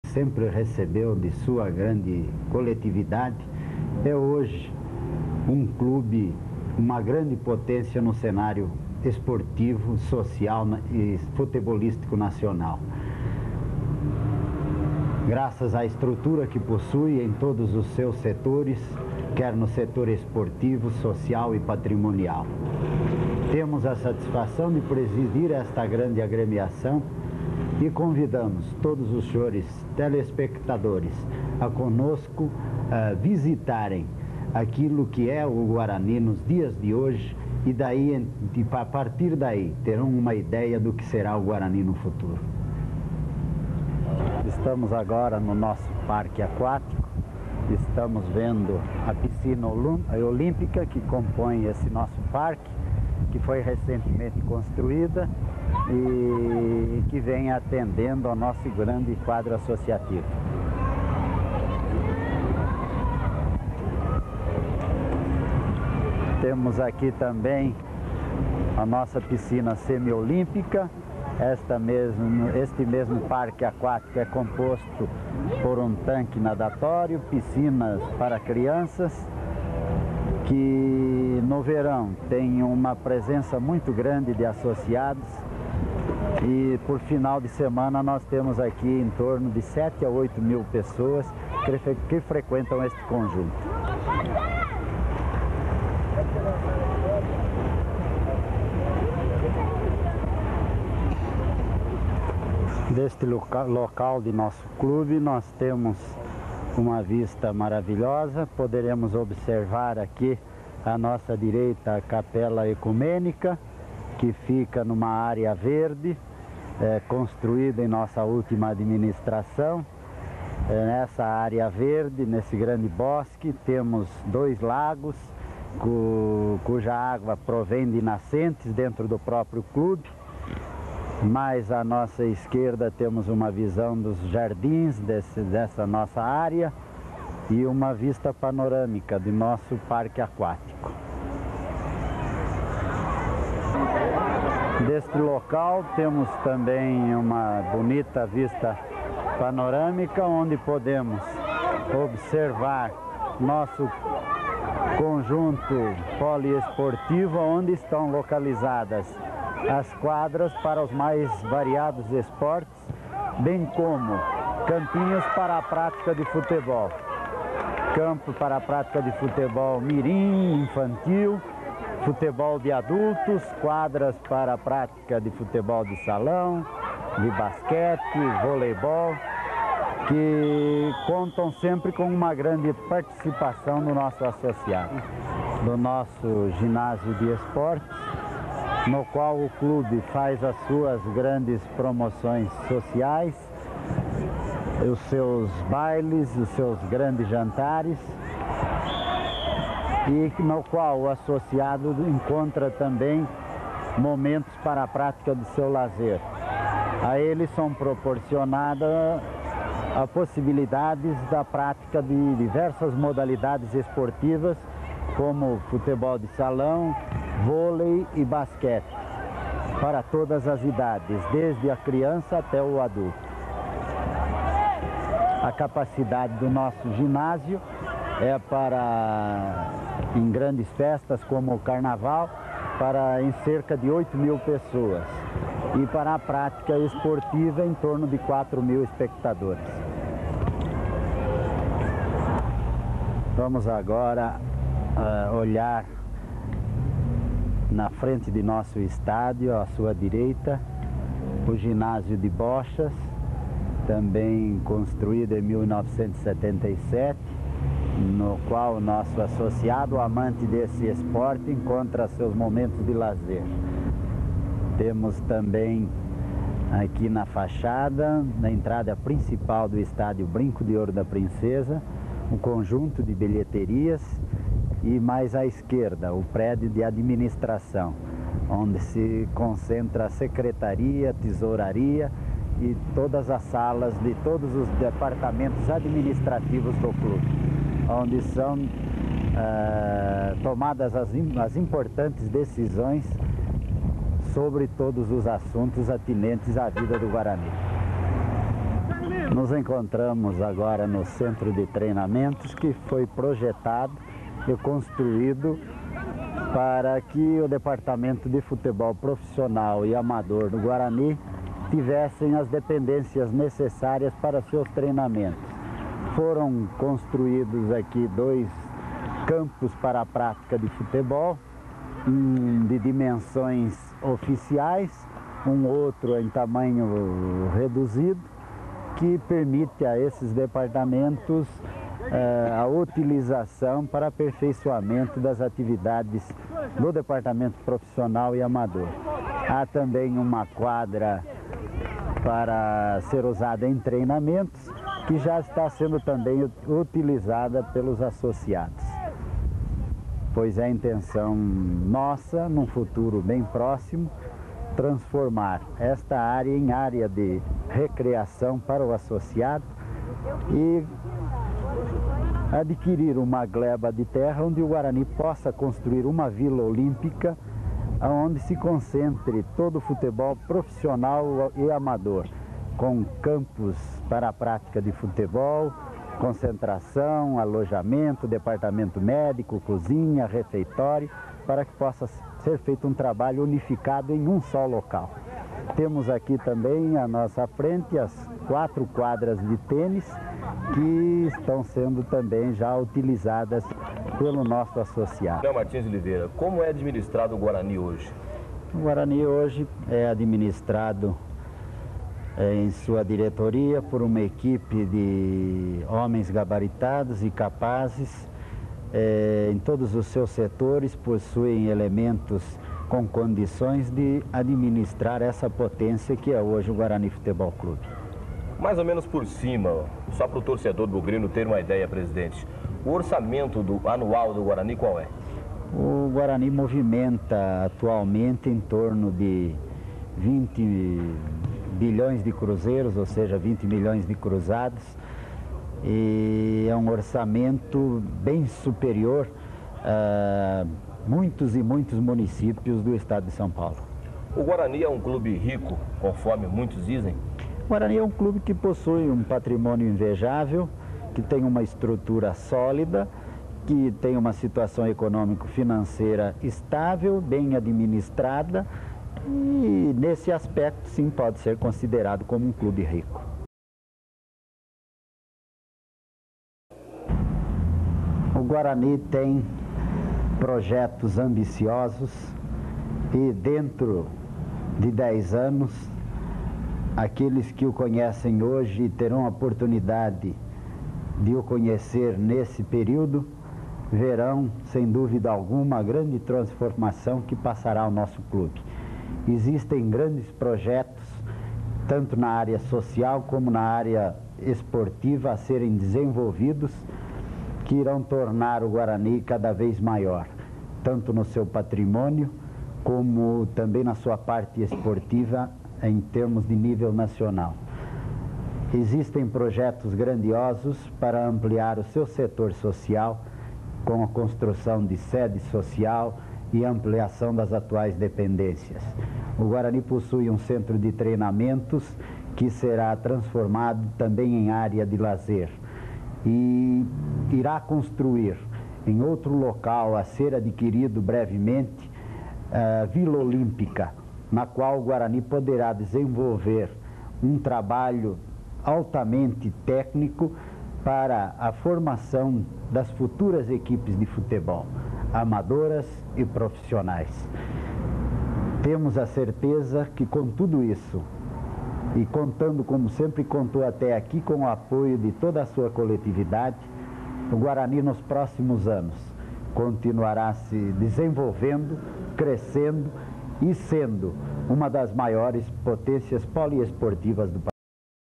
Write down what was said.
sempre recebeu de sua grande coletividade, é hoje um clube, uma grande potência no cenário esportivo, social e futebolístico nacional. Graças à estrutura que possui em todos os seus setores, quer no setor esportivo, social e patrimonial. Temos a satisfação de presidir esta grande agremiação e convidamos todos os senhores telespectadores a conosco visitarem aquilo que é o Guarani nos dias de hoje e daí, a partir daí, terão uma ideia do que será o Guarani no futuro. Estamos agora no nosso parque aquático, estamos vendo a piscina olímpica que compõe esse nosso parque, que foi recentemente construída e que vem atendendo ao nosso grande quadro associativo. Temos aqui também a nossa piscina semiolímpica. Este mesmo parque aquático é composto por um tanque nadatório, piscinas para crianças, que no verão tem uma presença muito grande de associados e por final de semana nós temos aqui em torno de 7 a 8 mil pessoas que frequentam este conjunto. Deste local de nosso clube nós temos uma vista maravilhosa, poderemos observar aqui à nossa direita a Capela Ecumênica, que fica numa área verde, construída em nossa última administração. Nessa área verde, nesse grande bosque, temos 2 lagos, cuja água provém de nascentes dentro do próprio clube. Mais à nossa esquerda temos uma visão dos jardins dessa nossa área e uma vista panorâmica do nosso parque aquático. Deste local temos também uma bonita vista panorâmica onde podemos observar nosso conjunto poliesportivo, onde estão localizadas as quadras para os mais variados esportes, bem como campinhos para a prática de futebol. Campo para a prática de futebol mirim, infantil, futebol de adultos, quadras para a prática de futebol de salão, de basquete, voleibol, que contam sempre com uma grande participação do nosso associado, do nosso ginásio de esportes, no qual o clube faz as suas grandes promoções sociais, os seus bailes, os seus grandes jantares, e no qual o associado encontra também momentos para a prática do seu lazer. A eles são proporcionadas a possibilidades da prática de diversas modalidades esportivas, como futebol de salão, vôlei e basquete, para todas as idades, desde a criança até o adulto. A capacidade do nosso ginásio é para, em grandes festas como o Carnaval, para em cerca de 8 mil pessoas, e para a prática esportiva em torno de 4 mil espectadores. Vamos agora olhar na frente de nosso estádio, à sua direita, o ginásio de Bochas, também construído em 1977, no qual o nosso associado, amante desse esporte, encontra seus momentos de lazer. Temos também aqui na fachada, na entrada principal do estádio Brinco de Ouro da Princesa, um conjunto de bilheterias, e mais à esquerda o prédio de administração, onde se concentra a secretaria, tesouraria e todas as salas de todos os departamentos administrativos do clube, onde são tomadas as importantes decisões sobre todos os assuntos atinentes à vida do Guarani. Nos encontramos agora no centro de treinamentos que foi projetado e construído para que o Departamento de Futebol Profissional e Amador do Guarani tivessem as dependências necessárias para seus treinamentos. Foram construídos aqui 2 campos para a prática de futebol, um de dimensões oficiais, um outro em tamanho reduzido, que permite a esses departamentos a utilização para aperfeiçoamento das atividades do departamento profissional e amador. Há também uma quadra para ser usada em treinamentos, que já está sendo também utilizada pelos associados. Pois é a intenção nossa, num futuro bem próximo, transformar esta área em área de recreação para o associado e adquirir uma gleba de terra onde o Guarani possa construir uma vila olímpica onde se concentre todo o futebol profissional e amador, com campos para a prática de futebol, concentração, alojamento, departamento médico, cozinha, refeitório, para que possa ser feito um trabalho unificado em um só local. Temos aqui também à nossa frente as 4 quadras de tênis que estão sendo também já utilizadas pelo nosso associado. Léo Martins Oliveira, como é administrado o Guarani hoje? O Guarani hoje é administrado em sua diretoria por uma equipe de homens gabaritados e capazes. Em todos os seus setores possuem elementos com condições de administrar essa potência que é hoje o Guarani Futebol Clube. Mais ou menos por cima, só para o torcedor bugrino ter uma ideia, presidente, o orçamento anual do Guarani qual é? O Guarani movimenta atualmente em torno de 20 bilhões de cruzeiros, ou seja, 20 milhões de cruzados, e é um orçamento bem superior a muitos e muitos municípios do estado de São Paulo. O Guarani é um clube rico, conforme muitos dizem? O Guarani é um clube que possui um patrimônio invejável, que tem uma estrutura sólida, que tem uma situação econômico-financeira estável, bem administrada, e nesse aspecto sim pode ser considerado como um clube rico. O Guarani tem projetos ambiciosos e dentro de 10 anos, aqueles que o conhecem hoje terão a oportunidade de o conhecer nesse período, verão, sem dúvida alguma, a grande transformação que passará o nosso clube. Existem grandes projetos, tanto na área social como na área esportiva, a serem desenvolvidos, que irão tornar o Guarani cada vez maior, tanto no seu patrimônio, como também na sua parte esportiva, em termos de nível nacional. Existem projetos grandiosos para ampliar o seu setor social, com a construção de sede social e ampliação das atuais dependências. O Guarani possui um centro de treinamentos que será transformado também em área de lazer e irá construir em outro local a ser adquirido brevemente a Vila Olímpica, na qual o Guarani poderá desenvolver um trabalho altamente técnico para a formação das futuras equipes de futebol, amadoras e profissionais. Temos a certeza que com tudo isso, e contando como sempre contou até aqui com o apoio de toda a sua coletividade, o Guarani nos próximos anos continuará se desenvolvendo, crescendo e sendo uma das maiores potências poliesportivas do país.